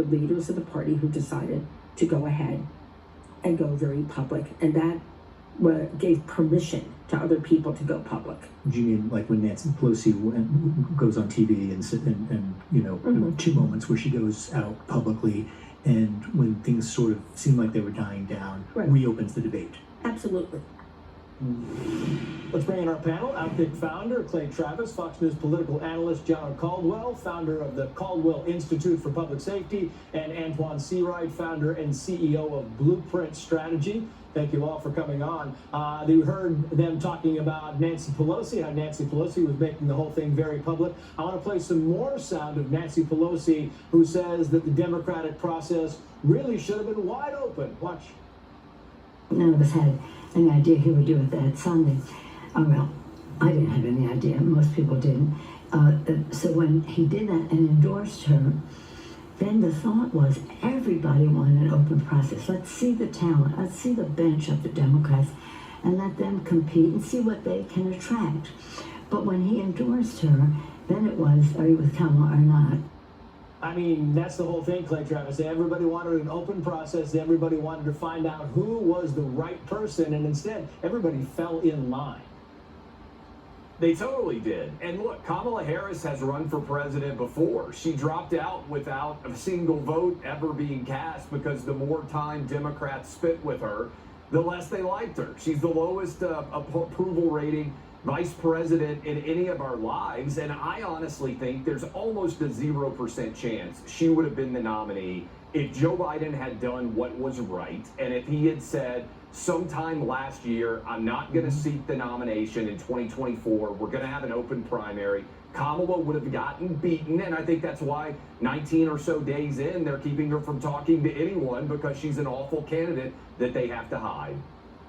The leaders of the party who decided to go ahead and go very public, and that gave permission to other people to go public. Do you mean like when Nancy Pelosi goes on TV and you know, Mm-hmm. 2 moments where she goes out publicly, and when things sort of seem like they were dying down, Right. reopens the debate? Absolutely. Let's bring in our panel. Outkick founder Clay Travis, Fox News political analyst John Caldwell, founder of the Caldwell Institute for Public Safety, and Antoine Seawright, founder and CEO of Blueprint Strategy. Thank you all for coming on. You heard them talking about Nancy Pelosi, how Nancy Pelosi was making the whole thing very public. I want to play some more sound of Nancy Pelosi, who says that the democratic process really should have been wide open. Watch. None of us had any idea he would do it that Sunday. Oh, well, I didn't have any idea. Most people didn't. So when he did that and endorsed her, then the thought was everybody wanted an open process. Let's see the talent. Let's see the bench of the Democrats and let them compete and see what they can attract. But when he endorsed her, then it was, are you with Kamala or not? I mean, that's the whole thing, Clay Travis. Everybody wanted an open process. Everybody wanted to find out who was the right person, and instead, everybody fell in line. They totally did. And look, Kamala Harris has run for president before. She dropped out without a single vote ever being cast because the more time Democrats spent with her, the less they liked her. She's the lowest approval rating vice president in any of our lives, and I honestly think there's almost a 0% chance she would have been the nominee if Joe Biden had done what was right, and if he had said sometime last year, I'm not going to seek the nomination in 2024, we're going to have an open primary. Kamala would have gotten beaten, and I think that's why 19 or so days in, they're keeping her from talking to anyone because she's an awful candidate that they have to hide.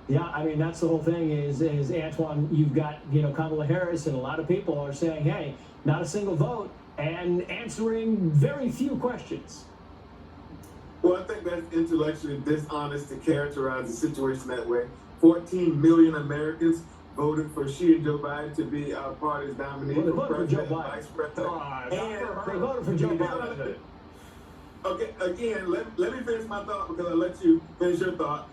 Yeah, I mean, that's the whole thing is Antoine, you've got, Kamala Harris, and a lot of people are saying, hey, not a single vote, and answering very few questions. Well, I think that's intellectually dishonest to characterize the situation that way. 14 million Americans voted for she and Joe Biden to be our party's nominee. Well, they voted for Joe President, Biden. Vice President. They voted for Joe Biden. Okay, again, let me finish my thought because I'll let you finish your thought.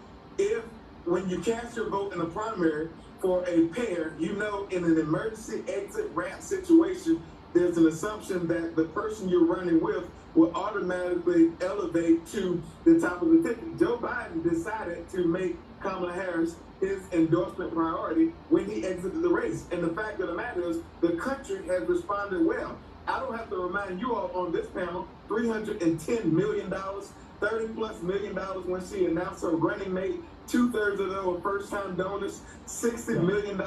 When you cast your vote in a primary for a pair, in an emergency exit ramp situation, there's an assumption that the person you're running with will automatically elevate to the top of the ticket. Joe Biden decided to make Kamala Harris his endorsement priority when he exited the race. And the fact of the matter is, the country has responded well. I don't have to remind you all on this panel, $310 million, $30+ million when she announced her running mate. 2/3 of them were first-time donors. $60 million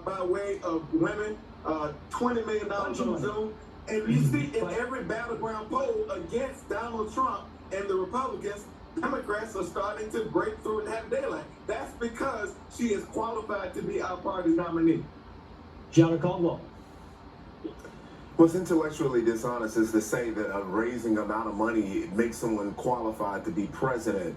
by way of women. $20 million on Zoom. And you see in every battleground poll against Donald Trump and the Republicans, Democrats are starting to break through and have daylight. That's because she is qualified to be our party's nominee. John Caldwell. What's intellectually dishonest is to say that a raising amount of money makes someone qualified to be president.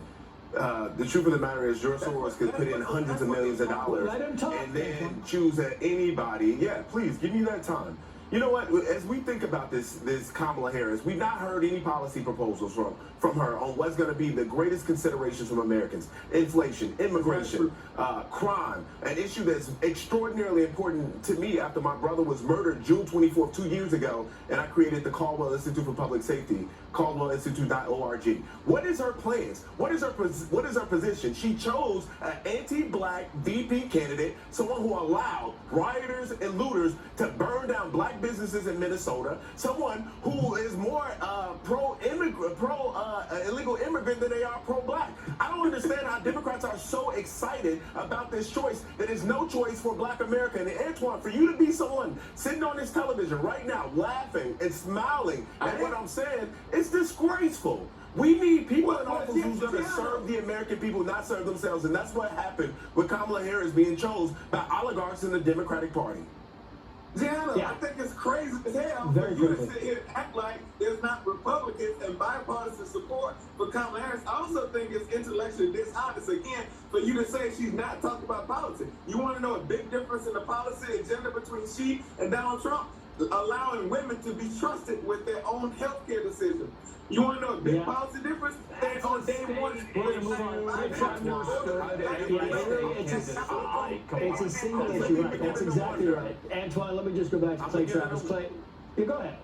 The truth of the matter is, George Soros could put in hundreds of millions of dollars and then choose anybody. Yeah, please give me that time. You know what? As we think about this Kamala Harris, we've not heard any policy proposals from her on what's going to be the greatest considerations from Americans: inflation, immigration, crime, an issue that's extraordinarily important to me after my brother was murdered June 24th, 2 years ago, and I created the Caldwell Institute for Public Safety, CaldwellInstitute.org. What is her plans? What is her position? She chose an anti-black VP candidate, someone who allowed rioters and looters to burn down black businesses in Minnesota, someone who is more illegal immigrant than they are pro-black. I don't understand how Democrats are so excited about this choice that is no choice for black America. And Antoine, for you to be someone sitting on this television right now laughing and smiling at what I'm saying, it's disgraceful. We need people in office who's going to serve the American people, not serve themselves. And that's what happened with Kamala Harris being chosen by oligarchs in the Democratic Party. Gianna, I think it's crazy as hell for you to sit here and act like there's not Republicans and bipartisan support for Kamala Harris. I also think it's intellectually dishonest, again, for you to say she's not talking about politics. You want to know a big difference in the policy agenda between she and Donald Trump? Allowing women to be trusted with their own health care decisions. You want to know a big Yeah. policy difference? And on day one, We're gonna move on. It's a single issue, right? That's exactly right. Antoine, let me just go back to Clay Travis. Clay, you go ahead.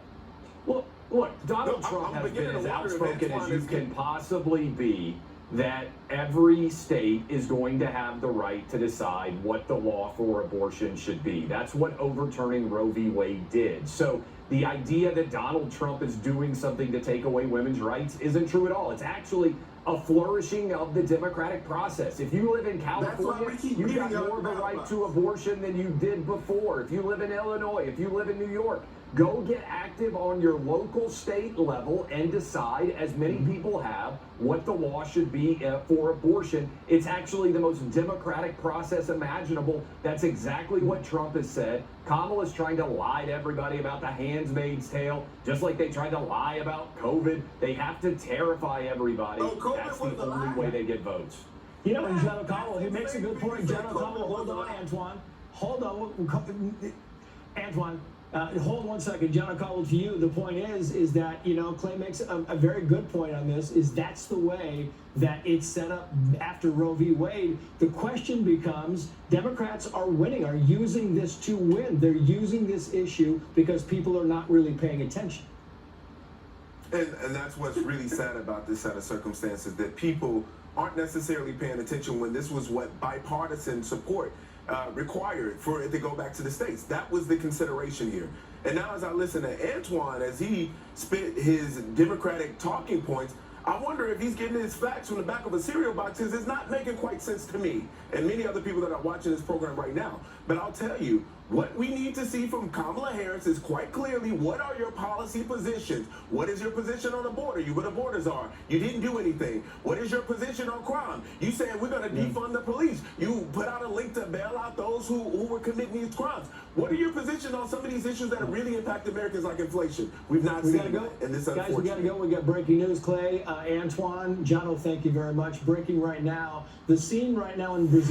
Well, look, Donald No, Trump I'm has beginning been as to wonder if outspoken as Antoine you is can getting- possibly be that every state is going to have the right to decide what the law for abortion should be. That's what overturning Roe v. Wade did. So the idea that Donald Trump is doing something to take away women's rights isn't true at all. It's actually a flourishing of the democratic process. If you live in California, we keep you've beating got up more of a the right ballot to abortion than you did before. If you live in Illinois, if you live in New York, go get active on your local state level and decide, as many people have, what the law should be for abortion. It's actually the most democratic process imaginable. That's exactly what Trump has said. Kamala's trying to lie to everybody about the Handmaid's Tale, just like they tried to lie about COVID. They have to terrify everybody. Oh, COVID That's was the a only lie? way they get votes. You know, and John O'Connell, he makes a good point. John O'Connell, hold on, Antoine. Hold on. Antoine, hold 1 second. John O'Connell, to you, the point is that, you know, Clay makes a very good point on this, is that's the way that it's set up after Roe v. Wade. The question becomes, Democrats are winning, are using this to win. They're using this issue because people are not really paying attention. And that's what's really sad about this set of circumstances, that people aren't necessarily paying attention when this was what bipartisan support required for it to go back to the states. That was the consideration here. And now as I listen to Antoine, as he spit his Democratic talking points, I wonder if he's getting his facts from the back of a cereal box, because it's not making quite sense to me and many other people that are watching this program right now. But I'll tell you, what we need to see from Kamala Harris is quite clearly, what are your policy positions? What is your position on the border? You where the borders are. You didn't do anything. What is your position on crime? You said we're going to defund the police. You put out a link to bail out those who were committing these crimes. What are your positions on some of these issues that have really impacted Americans, like inflation? We've not We seen gotta go. that, and this Guys, we gotta go. We got breaking news. Clay, Antoine, Jono, thank you very much. Breaking right now. The scene right now in Brazil.